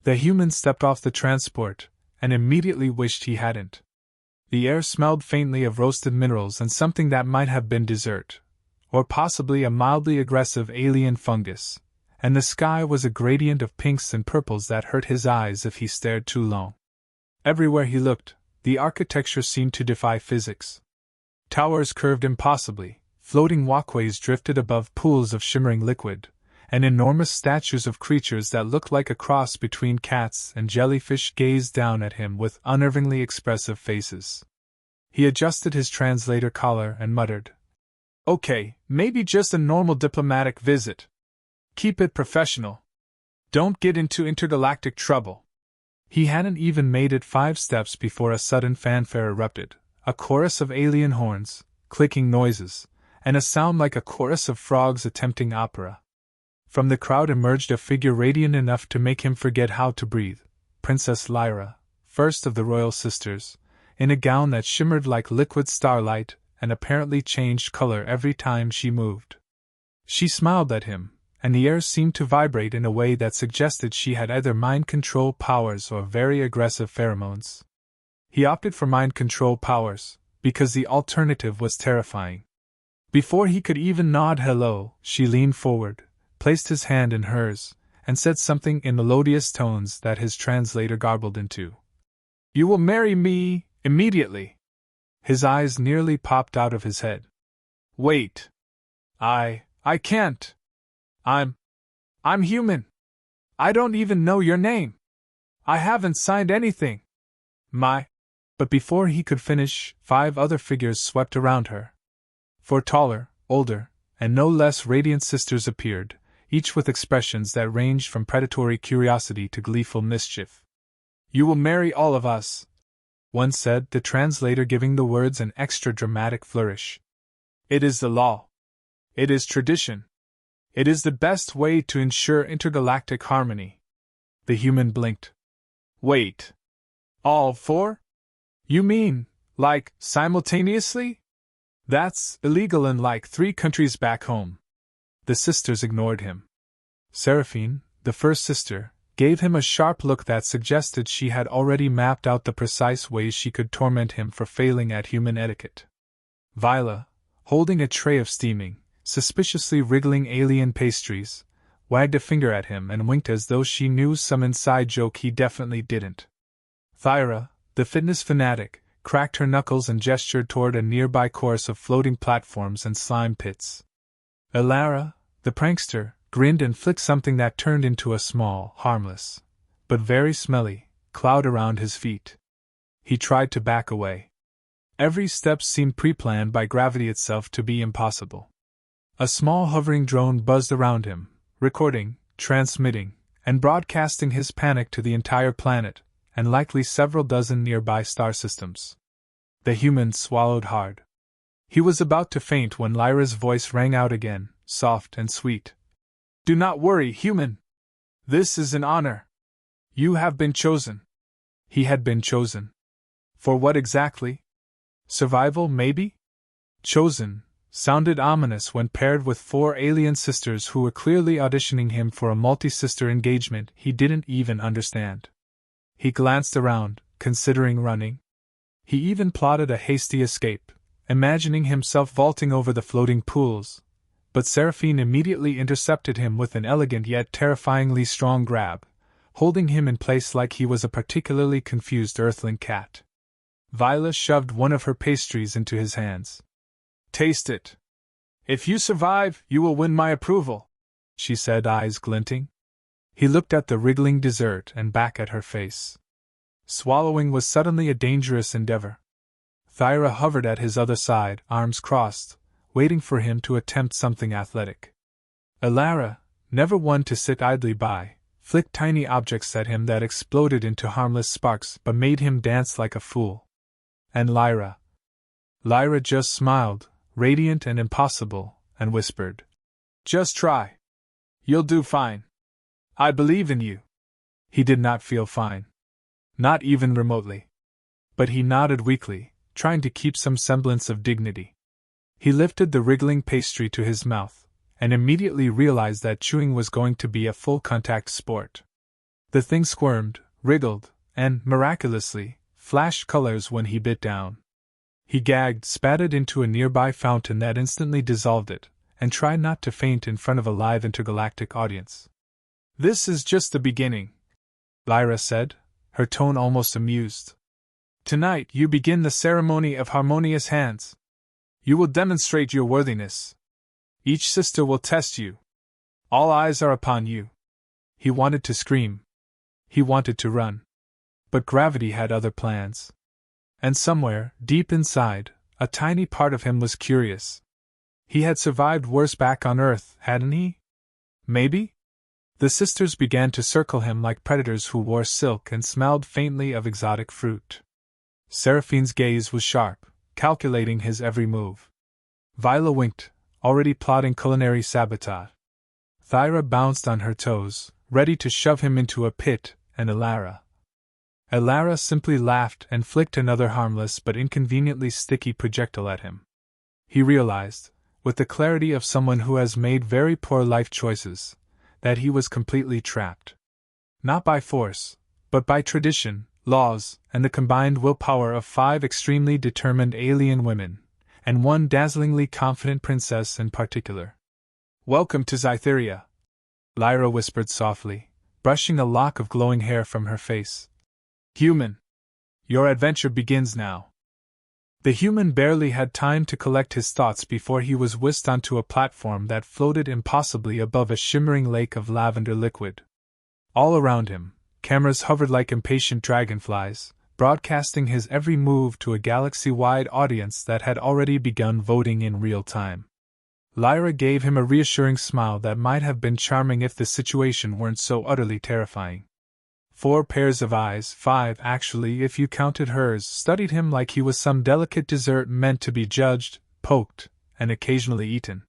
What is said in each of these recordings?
The human stepped off the transport, and immediately wished he hadn't. The air smelled faintly of roasted minerals and something that might have been dessert, or possibly a mildly aggressive alien fungus, and the sky was a gradient of pinks and purples that hurt his eyes if he stared too long. Everywhere he looked, the architecture seemed to defy physics. Towers curved impossibly, floating walkways drifted above pools of shimmering liquid, and enormous statues of creatures that looked like a cross between cats and jellyfish gazed down at him with unnervingly expressive faces. He adjusted his translator collar and muttered, "Okay, maybe just a normal diplomatic visit. Keep it professional. Don't get into intergalactic trouble." He hadn't even made it 5 steps before a sudden fanfare erupted, a chorus of alien horns, clicking noises, and a sound like a chorus of frogs attempting opera. From the crowd emerged a figure radiant enough to make him forget how to breathe, Princess Lyra, first of the royal sisters, in a gown that shimmered like liquid starlight and apparently changed color every time she moved. She smiled at him, and the air seemed to vibrate in a way that suggested she had either mind control powers or very aggressive pheromones. He opted for mind control powers, because the alternative was terrifying. Before he could even nod hello, she leaned forward, placed his hand in hers, and said something in melodious tones that his translator garbled into. "You will marry me, immediately." His eyes nearly popped out of his head. "Wait. I can't. I'm human. I don't even know your name. I haven't signed anything. But before he could finish, 5 other figures swept around her. 4 taller, older, and no less radiant sisters appeared, each with expressions that ranged from predatory curiosity to gleeful mischief. "You will marry all of us," one said, the translator giving the words an extra dramatic flourish. "It is the law. It is tradition. It is the best way to ensure intergalactic harmony." The human blinked. "Wait. All 4? You mean, like, simultaneously? That's illegal in like 3 countries back home." The sisters ignored him. Seraphine, the first sister, gave him a sharp look that suggested she had already mapped out the precise ways she could torment him for failing at human etiquette. Viola, holding a tray of steaming, suspiciously wriggling alien pastries, wagged a finger at him and winked as though she knew some inside joke he definitely didn't. Thyra, the fitness fanatic, cracked her knuckles and gestured toward a nearby course of floating platforms and slime pits. Elara, the prankster, grinned and flicked something that turned into a small, harmless, but very smelly, cloud around his feet. He tried to back away. Every step seemed pre-planned by gravity itself to be impossible. A small hovering drone buzzed around him, recording, transmitting, and broadcasting his panic to the entire planet, and likely several dozen nearby star systems. The human swallowed hard. He was about to faint when Lyra's voice rang out again, soft and sweet. "Do not worry, human. This is an honor. You have been chosen." He had been chosen. For what exactly? Survival, maybe? Chosen sounded ominous when paired with 4 alien sisters who were clearly auditioning him for a multi-sister engagement he didn't even understand. He glanced around, considering running. He even plotted a hasty escape, imagining himself vaulting over the floating pools, but Seraphine immediately intercepted him with an elegant yet terrifyingly strong grab, holding him in place like he was a particularly confused earthling cat. Viola shoved one of her pastries into his hands. "Taste it. If you survive, you will win my approval," she said, eyes glinting. He looked at the wriggling dessert and back at her face. Swallowing was suddenly a dangerous endeavor. Thyra hovered at his other side, arms crossed, waiting for him to attempt something athletic. Elara, never one to sit idly by, flicked tiny objects at him that exploded into harmless sparks but made him dance like a fool. And Lyra just smiled, radiant and impossible, and whispered, "Just try. You'll do fine. I believe in you." He did not feel fine. Not even remotely. But he nodded weakly, trying to keep some semblance of dignity. He lifted the wriggling pastry to his mouth, and immediately realized that chewing was going to be a full-contact sport. The thing squirmed, wriggled, and, miraculously, flashed colors when he bit down. He gagged, spat it into a nearby fountain that instantly dissolved it, and tried not to faint in front of a live intergalactic audience. "This is just the beginning," Lyra said, her tone almost amused. "Tonight you begin the ceremony of harmonious hands. You will demonstrate your worthiness. Each sister will test you. All eyes are upon you." He wanted to scream. He wanted to run. But gravity had other plans. And somewhere, deep inside, a tiny part of him was curious. He had survived worse back on Earth, hadn't he? Maybe? The sisters began to circle him like predators who wore silk and smelled faintly of exotic fruit. Seraphine's gaze was sharp, calculating his every move. Viola winked, already plotting culinary sabotage. Thyra bounced on her toes, ready to shove him into a pit, and Elara simply laughed and flicked another harmless but inconveniently sticky projectile at him. He realized, with the clarity of someone who has made very poor life choices, that he was completely trapped. Not by force, but by tradition, laws, and the combined willpower of 5 extremely determined alien women, and one dazzlingly confident princess in particular. "Welcome to Zytheria," Lyra whispered softly, brushing a lock of glowing hair from her face. "Human, your adventure begins now." The human barely had time to collect his thoughts before he was whisked onto a platform that floated impossibly above a shimmering lake of lavender liquid. All around him, cameras hovered like impatient dragonflies, broadcasting his every move to a galaxy-wide audience that had already begun voting in real time. Lyra gave him a reassuring smile that might have been charming if the situation weren't so utterly terrifying. 4 pairs of eyes, 5 actually if you counted hers, studied him like he was some delicate dessert meant to be judged, poked, and occasionally eaten.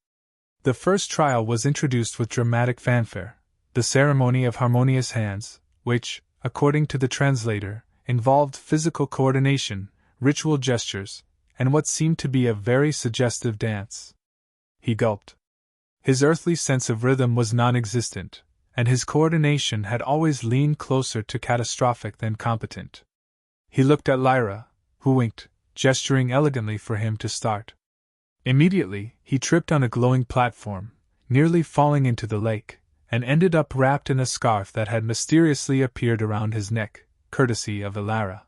The first trial was introduced with dramatic fanfare, the ceremony of harmonious hands, which, according to the translator, involved physical coordination, ritual gestures, and what seemed to be a very suggestive dance. He gulped. His earthly sense of rhythm was non-existent, and his coordination had always leaned closer to catastrophic than competent. He looked at Lyra, who winked, gesturing elegantly for him to start. Immediately, he tripped on a glowing platform, nearly falling into the lake, and ended up wrapped in a scarf that had mysteriously appeared around his neck, courtesy of Elara.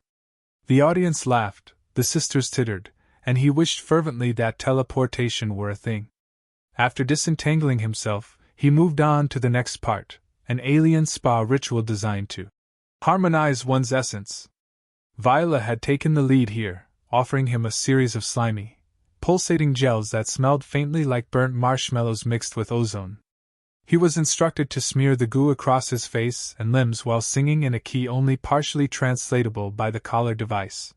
The audience laughed, the sisters tittered, and he wished fervently that teleportation were a thing. After disentangling himself, he moved on to the next part, an alien spa ritual designed to harmonize one's essence. Viola had taken the lead here, offering him a series of slimy, pulsating gels that smelled faintly like burnt marshmallows mixed with ozone. He was instructed to smear the goo across his face and limbs while singing in a key only partially translatable by the collar device.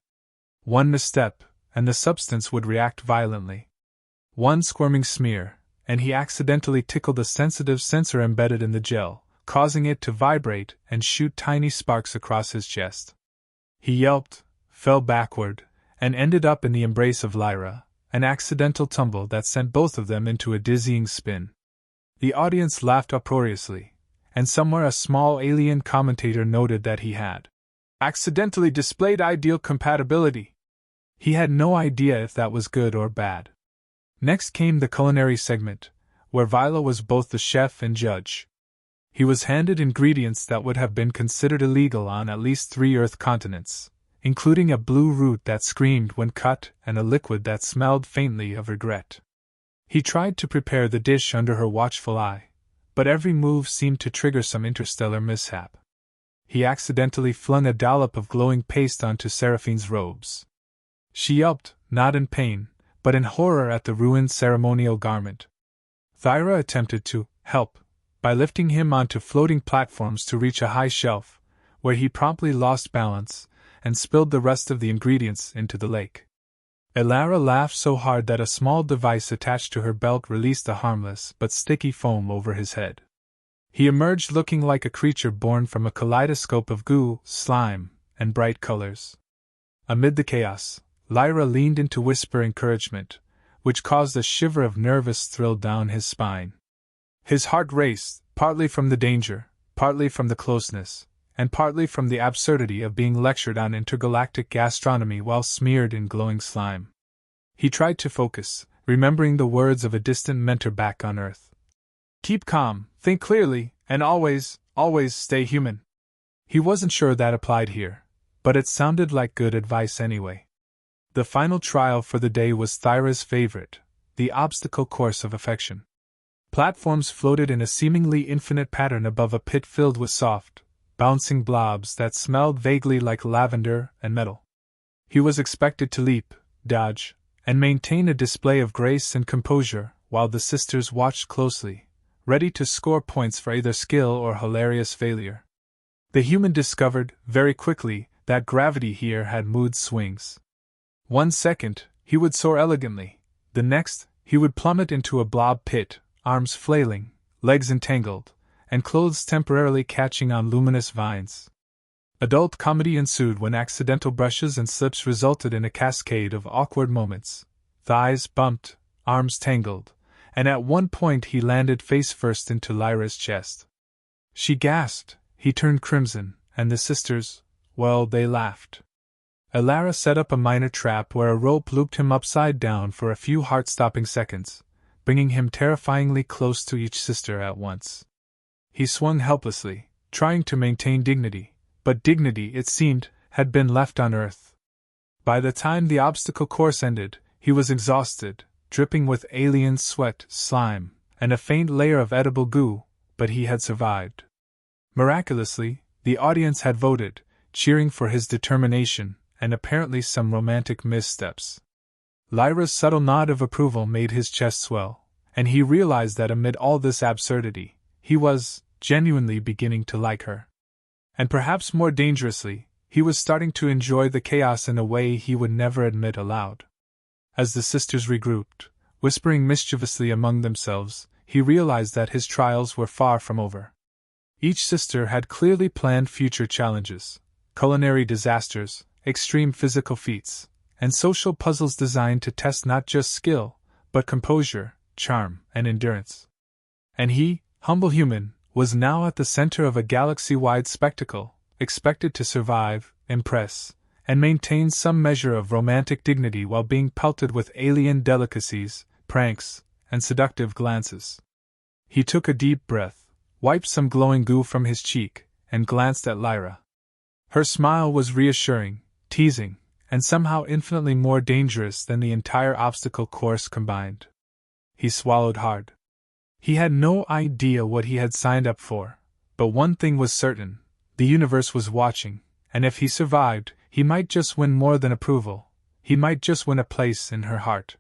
One misstep, and the substance would react violently. One squirming smear, and he accidentally tickled a sensitive sensor embedded in the gel, causing it to vibrate and shoot tiny sparks across his chest. He yelped, fell backward, and ended up in the embrace of Lyra, an accidental tumble that sent both of them into a dizzying spin. The audience laughed uproariously, and somewhere a small alien commentator noted that he had accidentally displayed ideal compatibility. He had no idea if that was good or bad. Next came the culinary segment, where Viola was both the chef and judge. He was handed ingredients that would have been considered illegal on at least 3 Earth continents, including a blue root that screamed when cut and a liquid that smelled faintly of regret. He tried to prepare the dish under her watchful eye, but every move seemed to trigger some interstellar mishap. He accidentally flung a dollop of glowing paste onto Seraphine's robes. She yelped, not in pain, but in horror at the ruined ceremonial garment. Thyra attempted to help by lifting him onto floating platforms to reach a high shelf, where he promptly lost balance and spilled the rest of the ingredients into the lake. Elara laughed so hard that a small device attached to her belt released a harmless but sticky foam over his head. He emerged looking like a creature born from a kaleidoscope of goo, slime, and bright colors. Amid the chaos, Lyra leaned in to whisper encouragement, which caused a shiver of nervous thrill down his spine. His heart raced, partly from the danger, partly from the closeness, and partly from the absurdity of being lectured on intergalactic gastronomy while smeared in glowing slime. He tried to focus, remembering the words of a distant mentor back on Earth. Keep calm, think clearly, and always, always stay human. He wasn't sure that applied here, but it sounded like good advice anyway. The final trial for the day was Thyra's favorite, the obstacle course of affection. Platforms floated in a seemingly infinite pattern above a pit filled with soft, bouncing blobs that smelled vaguely like lavender and metal. He was expected to leap, dodge, and maintain a display of grace and composure while the sisters watched closely, ready to score points for either skill or hilarious failure. The human discovered, very quickly, that gravity here had mood swings. 1 second, he would soar elegantly; the next, he would plummet into a blob pit, arms flailing, legs entangled, and clothes temporarily catching on luminous vines. Adult comedy ensued when accidental brushes and slips resulted in a cascade of awkward moments. Thighs bumped, arms tangled, and at one point he landed face first into Lyra's chest. She gasped, he turned crimson, and the sisters, well, they laughed. Elara set up a minor trap where a rope looped him upside down for a few heart-stopping seconds, bringing him terrifyingly close to each sister at once. He swung helplessly, trying to maintain dignity, but dignity, it seemed, had been left on Earth. By the time the obstacle course ended, he was exhausted, dripping with alien sweat, slime, and a faint layer of edible goo, but he had survived. Miraculously, the audience had voted, cheering for his determination and apparently some romantic missteps. Lyra's subtle nod of approval made his chest swell, and he realized that amid all this absurdity, he was genuinely beginning to like her. And perhaps more dangerously, he was starting to enjoy the chaos in a way he would never admit aloud. As the sisters regrouped, whispering mischievously among themselves, he realized that his trials were far from over. Each sister had clearly planned future challenges, culinary disasters, extreme physical feats, and social puzzles designed to test not just skill, but composure, charm, and endurance. And he, humble human, was now at the center of a galaxy-wide spectacle, expected to survive, impress, and maintain some measure of romantic dignity while being pelted with alien delicacies, pranks, and seductive glances. He took a deep breath, wiped some glowing goo from his cheek, and glanced at Lyra. Her smile was reassuring, teasing, and somehow infinitely more dangerous than the entire obstacle course combined. He swallowed hard. He had no idea what he had signed up for, but one thing was certain: the universe was watching, and if he survived, he might just win more than approval, he might just win a place in her heart.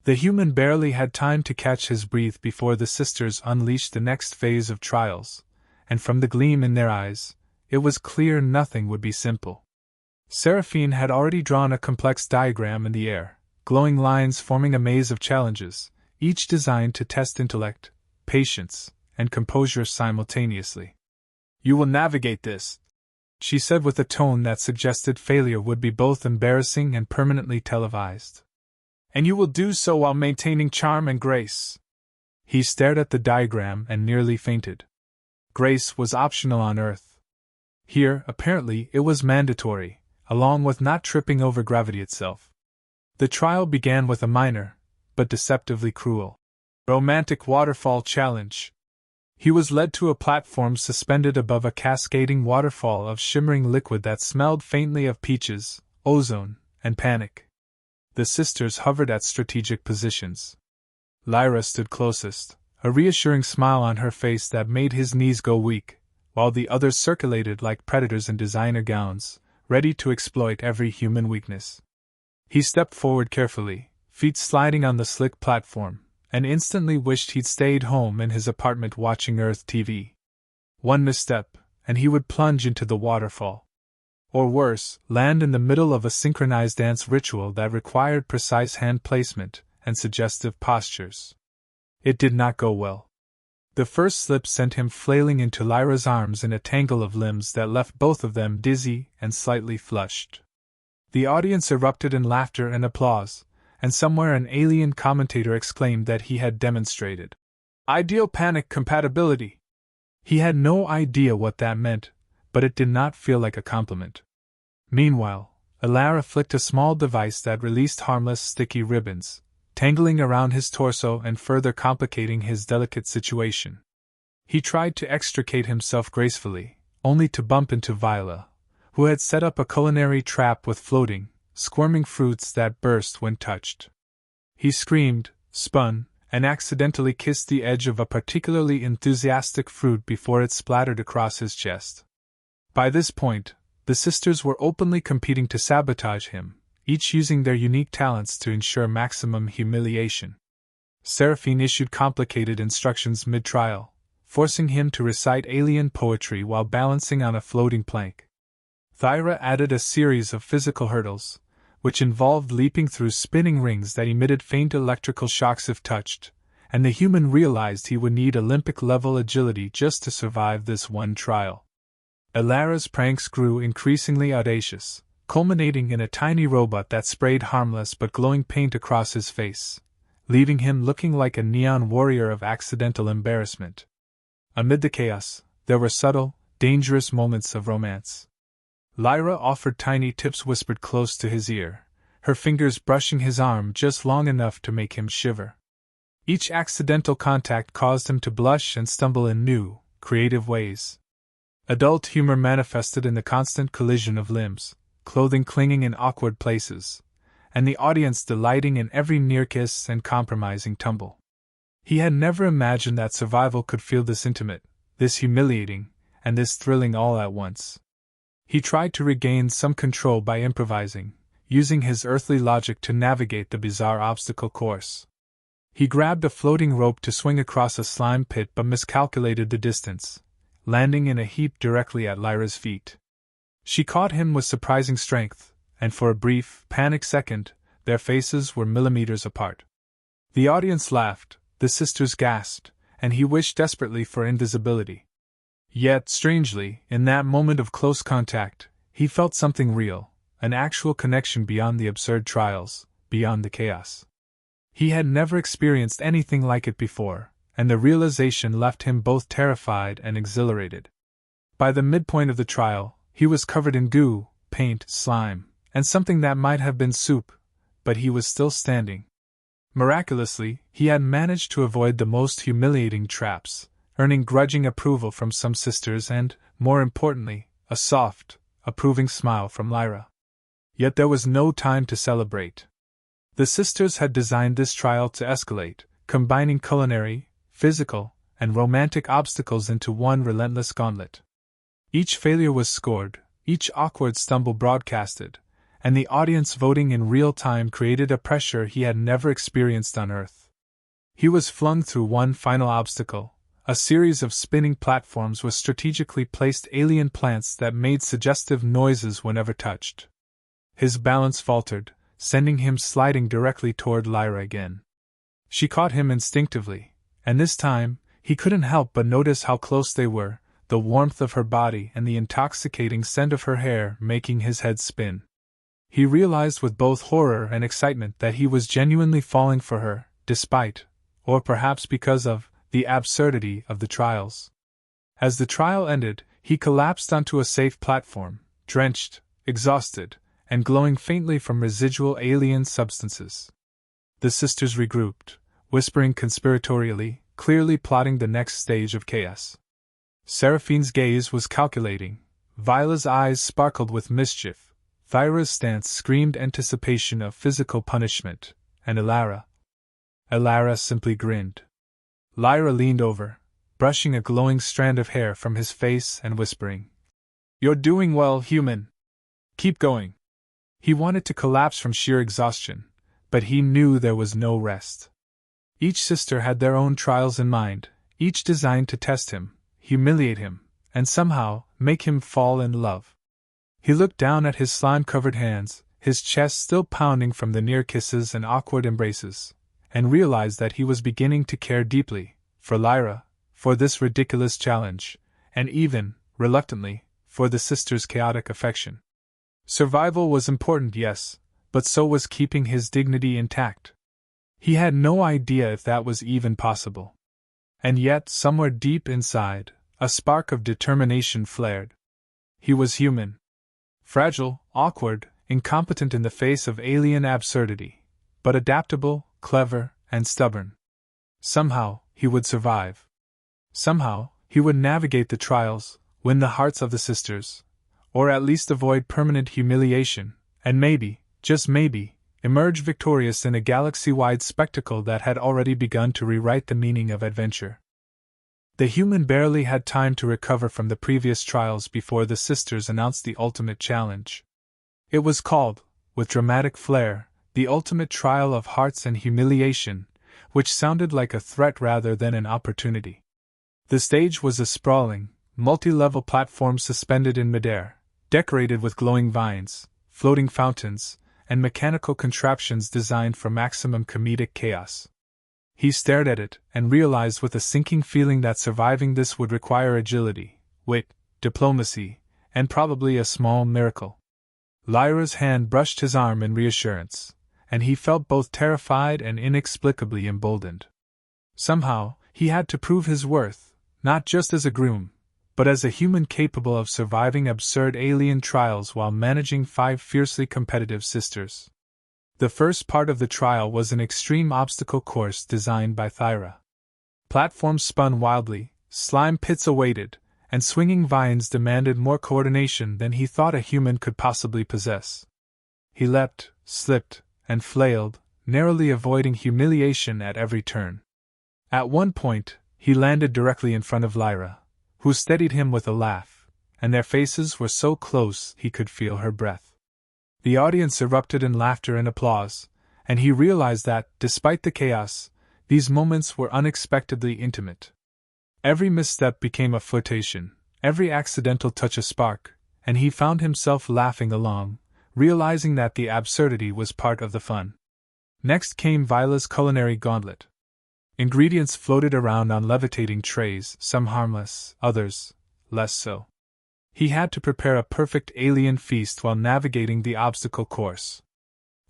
The human barely had time to catch his breath before the sisters unleashed the next phase of trials, and from the gleam in their eyes, it was clear nothing would be simple. Seraphine had already drawn a complex diagram in the air, glowing lines forming a maze of challenges, each designed to test intellect, patience, and composure simultaneously. "You will navigate this," she said with a tone that suggested failure would be both embarrassing and permanently televised. "And you will do so while maintaining charm and grace." He stared at the diagram and nearly fainted. Grace was optional on Earth. Here, apparently, it was mandatory, along with not tripping over gravity itself. The trial began with a minor, but deceptively cruel, romantic waterfall challenge. He was led to a platform suspended above a cascading waterfall of shimmering liquid that smelled faintly of peaches, ozone, and panic. The sisters hovered at strategic positions. Lyra stood closest, a reassuring smile on her face that made his knees go weak, while the others circulated like predators in designer gowns, ready to exploit every human weakness. He stepped forward carefully, feet sliding on the slick platform, and instantly wished he'd stayed home in his apartment watching Earth TV. One misstep, and he would plunge into the waterfall. Or worse, land in the middle of a synchronized dance ritual that required precise hand placement and suggestive postures. It did not go well. The first slip sent him flailing into Lyra's arms in a tangle of limbs that left both of them dizzy and slightly flushed. The audience erupted in laughter and applause, and somewhere an alien commentator exclaimed that he had demonstrated ideal panic compatibility. He had no idea what that meant, but it did not feel like a compliment. Meanwhile, Elara flicked a small device that released harmless sticky ribbons, tangling around his torso and further complicating his delicate situation. He tried to extricate himself gracefully, only to bump into Viola, who had set up a culinary trap with floating, squirming fruits that burst when touched. He screamed, spun, and accidentally kissed the edge of a particularly enthusiastic fruit before it splattered across his chest. By this point, the sisters were openly competing to sabotage him, each using their unique talents to ensure maximum humiliation. Seraphine issued complicated instructions mid-trial, forcing him to recite alien poetry while balancing on a floating plank. Thyra added a series of physical hurdles, which involved leaping through spinning rings that emitted faint electrical shocks if touched, and the human realized he would need Olympic-level agility just to survive this one trial. Elara's pranks grew increasingly audacious, culminating in a tiny robot that sprayed harmless but glowing paint across his face, leaving him looking like a neon warrior of accidental embarrassment. Amid the chaos, there were subtle, dangerous moments of romance. Lyra offered tiny tips whispered close to his ear, her fingers brushing his arm just long enough to make him shiver. Each accidental contact caused him to blush and stumble in new, creative ways. Adult humor manifested in the constant collision of limbs, clothing clinging in awkward places, and the audience delighting in every near kiss and compromising tumble. He had never imagined that survival could feel this intimate, this humiliating, and this thrilling all at once. He tried to regain some control by improvising, using his earthly logic to navigate the bizarre obstacle course. He grabbed a floating rope to swing across a slime pit but miscalculated the distance, landing in a heap directly at Lyra's feet. She caught him with surprising strength, and for a brief, panicked second, their faces were millimeters apart. The audience laughed, the sisters gasped, and he wished desperately for invisibility. Yet, strangely, in that moment of close contact, he felt something real, an actual connection beyond the absurd trials, beyond the chaos. He had never experienced anything like it before, and the realization left him both terrified and exhilarated. By the midpoint of the trial, he was covered in goo, paint, slime, and something that might have been soup, but he was still standing. Miraculously, he had managed to avoid the most humiliating traps, earning grudging approval from some sisters and, more importantly, a soft, approving smile from Lyra. Yet there was no time to celebrate. The sisters had designed this trial to escalate, combining culinary, physical, and romantic obstacles into one relentless gauntlet. Each failure was scored, each awkward stumble broadcasted, and the audience voting in real time created a pressure he had never experienced on Earth. He was flung through one final obstacle, a series of spinning platforms with strategically placed alien plants that made suggestive noises whenever touched. His balance faltered, sending him sliding directly toward Lyra again. She caught him instinctively, and this time, he couldn't help but notice how close they were, the warmth of her body and the intoxicating scent of her hair making his head spin. He realized with both horror and excitement that he was genuinely falling for her, despite, or perhaps because of, the absurdity of the trials. As the trial ended, he collapsed onto a safe platform, drenched, exhausted, and glowing faintly from residual alien substances. The sisters regrouped, whispering conspiratorially, clearly plotting the next stage of chaos. Seraphine's gaze was calculating, Viola's eyes sparkled with mischief, Thyra's stance screamed anticipation of physical punishment, and Elara simply grinned. Lyra leaned over, brushing a glowing strand of hair from his face and whispering, "You're doing well, human. Keep going." He wanted to collapse from sheer exhaustion, but he knew there was no rest. Each sister had their own trials in mind, each designed to test him, humiliate him, and somehow make him fall in love. He looked down at his slime-covered hands, his chest still pounding from the near kisses and awkward embraces, and realized that he was beginning to care deeply, for Lyra, for this ridiculous challenge, and even, reluctantly, for the sisters' chaotic affection. Survival was important, yes, but so was keeping his dignity intact. He had no idea if that was even possible. And yet, somewhere deep inside, a spark of determination flared. he was human. Fragile, awkward, incompetent in the face of alien absurdity, but adaptable, clever, and stubborn. Somehow, he would survive. Somehow, he would navigate the trials, win the hearts of the sisters, or at least avoid permanent humiliation, and maybe, just maybe, emerge victorious in a galaxy-wide spectacle that had already begun to rewrite the meaning of adventure. The human barely had time to recover from the previous trials before the sisters announced the ultimate challenge. It was called, with dramatic flair, the ultimate trial of hearts and humiliation, which sounded like a threat rather than an opportunity. The stage was a sprawling, multi-level platform suspended in midair, decorated with glowing vines, floating fountains, and mechanical contraptions designed for maximum comedic chaos. He stared at it and realized with a sinking feeling that surviving this would require agility, wit, diplomacy, and probably a small miracle. Lyra's hand brushed his arm in reassurance, and he felt both terrified and inexplicably emboldened. Somehow, he had to prove his worth, not just as a groom, but as a human capable of surviving absurd alien trials while managing 5 fiercely competitive sisters. The first part of the trial was an extreme obstacle course designed by Thyra. Platforms spun wildly, slime pits awaited, and swinging vines demanded more coordination than he thought a human could possibly possess. He leapt, slipped, and flailed, narrowly avoiding humiliation at every turn. At one point, he landed directly in front of Lyra, who steadied him with a laugh, and their faces were so close he could feel her breath. The audience erupted in laughter and applause, and he realized that, despite the chaos, these moments were unexpectedly intimate. Every misstep became a flirtation, every accidental touch a spark, and he found himself laughing along, realizing that the absurdity was part of the fun. Next came Vila's culinary gauntlet. Ingredients floated around on levitating trays, some harmless, others less so. He had to prepare a perfect alien feast while navigating the obstacle course.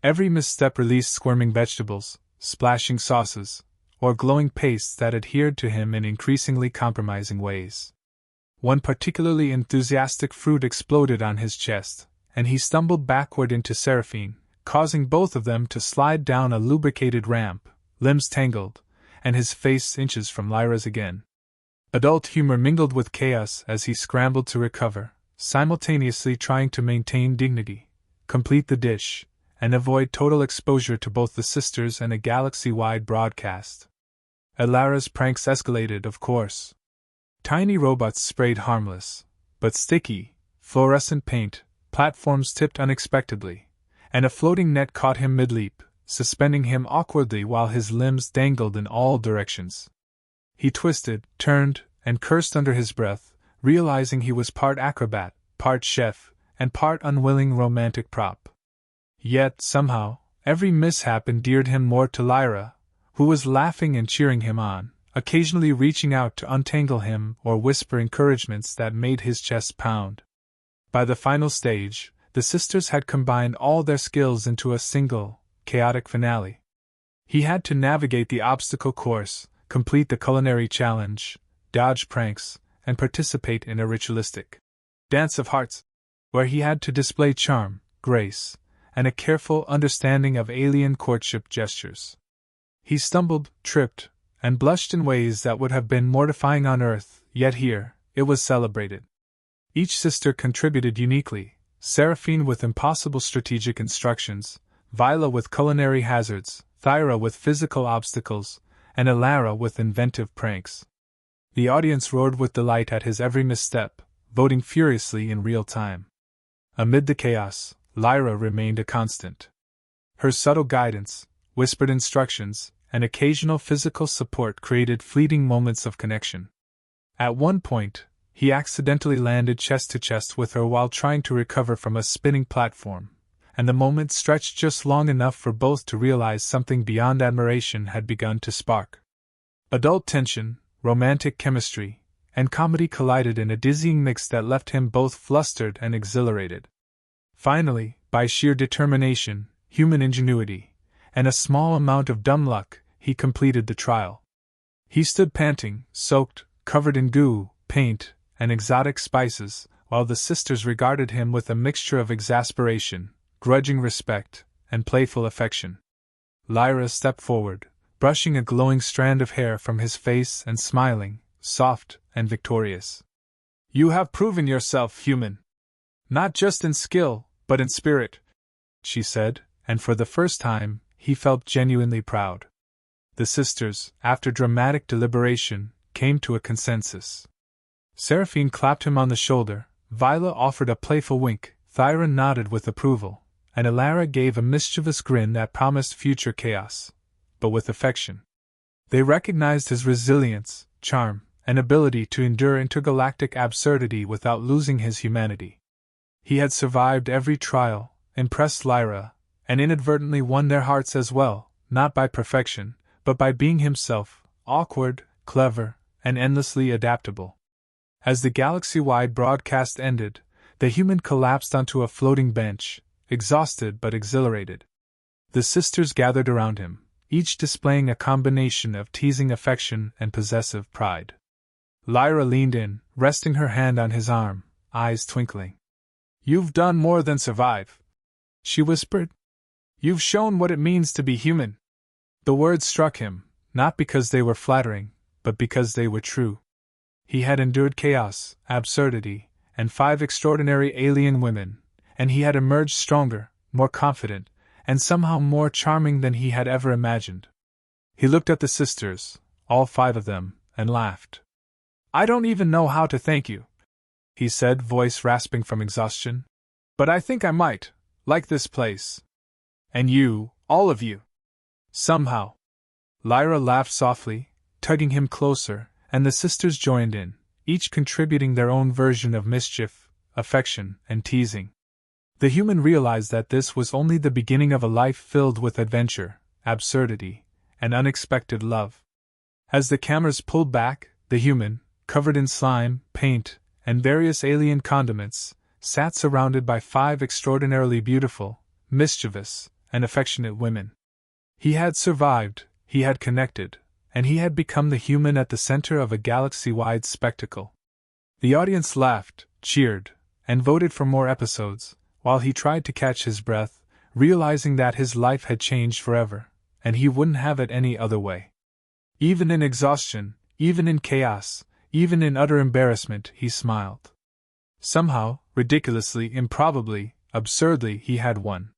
Every misstep released squirming vegetables, splashing sauces, or glowing pastes that adhered to him in increasingly compromising ways. One particularly enthusiastic fruit exploded on his chest, and he stumbled backward into Seraphine, causing both of them to slide down a lubricated ramp, limbs tangled, and his face inches from Lyra's again. Adult humor mingled with chaos as he scrambled to recover, simultaneously trying to maintain dignity, complete the dish, and avoid total exposure to both the sisters and a galaxy-wide broadcast. Alara's pranks escalated, of course. Tiny robots sprayed harmless, but sticky, fluorescent paint, platforms tipped unexpectedly, and a floating net caught him mid-leap, suspending him awkwardly while his limbs dangled in all directions. He twisted, turned, and cursed under his breath, realizing he was part acrobat, part chef, and part unwilling romantic prop. Yet, somehow, every mishap endeared him more to Lyra, who was laughing and cheering him on, occasionally reaching out to untangle him or whisper encouragements that made his chest pound. By the final stage, the sisters had combined all their skills into a single, chaotic finale. He had to navigate the obstacle course, complete the culinary challenge, dodge pranks, and participate in a ritualistic dance of hearts, where he had to display charm, grace, and a careful understanding of alien courtship gestures. He stumbled, tripped, and blushed in ways that would have been mortifying on Earth, yet here, it was celebrated. Each sister contributed uniquely, Seraphine with impossible strategic instructions, Vila with culinary hazards, Thyra with physical obstacles, and Alara with inventive pranks. The audience roared with delight at his every misstep, voting furiously in real time. Amid the chaos, Lyra remained a constant. Her subtle guidance, whispered instructions, and occasional physical support created fleeting moments of connection. At one point, he accidentally landed chest to chest with her while trying to recover from a spinning platform, and the moment stretched just long enough for both to realize something beyond admiration had begun to spark. Adult tension, romantic chemistry, and comedy collided in a dizzying mix that left him both flustered and exhilarated. Finally, by sheer determination, human ingenuity, and a small amount of dumb luck, he completed the trial. He stood panting, soaked, covered in goo, paint, and exotic spices, while the sisters regarded him with a mixture of exasperation, grudging respect, and playful affection. Lyra stepped forward, brushing a glowing strand of hair from his face and smiling, soft and victorious. "You have proven yourself human. Not just in skill, but in spirit," she said, and for the first time, he felt genuinely proud. The sisters, after dramatic deliberation, came to a consensus. Seraphine clapped him on the shoulder, Viola offered a playful wink, Thyra nodded with approval, and Elara gave a mischievous grin that promised future chaos, but with affection. They recognized his resilience, charm, and ability to endure intergalactic absurdity without losing his humanity. He had survived every trial, impressed Lyra, and inadvertently won their hearts as well, not by perfection, but by being himself, awkward, clever, and endlessly adaptable. As the galaxy-wide broadcast ended, the human collapsed onto a floating bench, exhausted but exhilarated. The sisters gathered around him, each displaying a combination of teasing affection and possessive pride. Lyra leaned in, resting her hand on his arm, eyes twinkling. "You've done more than survive," she whispered. "You've shown what it means to be human." The words struck him, not because they were flattering, but because they were true. He had endured chaos, absurdity, and 5 extraordinary alien women, and he had emerged stronger, more confident, and somehow more charming than he had ever imagined. He looked at the sisters, all 5 of them, and laughed. "I don't even know how to thank you," he said, voice rasping from exhaustion. "But I think I might, like this place. And you, all of you. Somehow." Lyra laughed softly, tugging him closer, and the sisters joined in, each contributing their own version of mischief, affection, and teasing. The human realized that this was only the beginning of a life filled with adventure, absurdity, and unexpected love. As the cameras pulled back, the human, covered in slime, paint, and various alien condiments, sat surrounded by 5 extraordinarily beautiful, mischievous, and affectionate women. He had survived, he had connected, and he had become the human at the center of a galaxy-wide spectacle. The audience laughed, cheered, and voted for more episodes, while he tried to catch his breath, realizing that his life had changed forever, and he wouldn't have it any other way. Even in exhaustion, even in chaos, even in utter embarrassment, he smiled. Somehow, ridiculously, improbably, absurdly, he had won.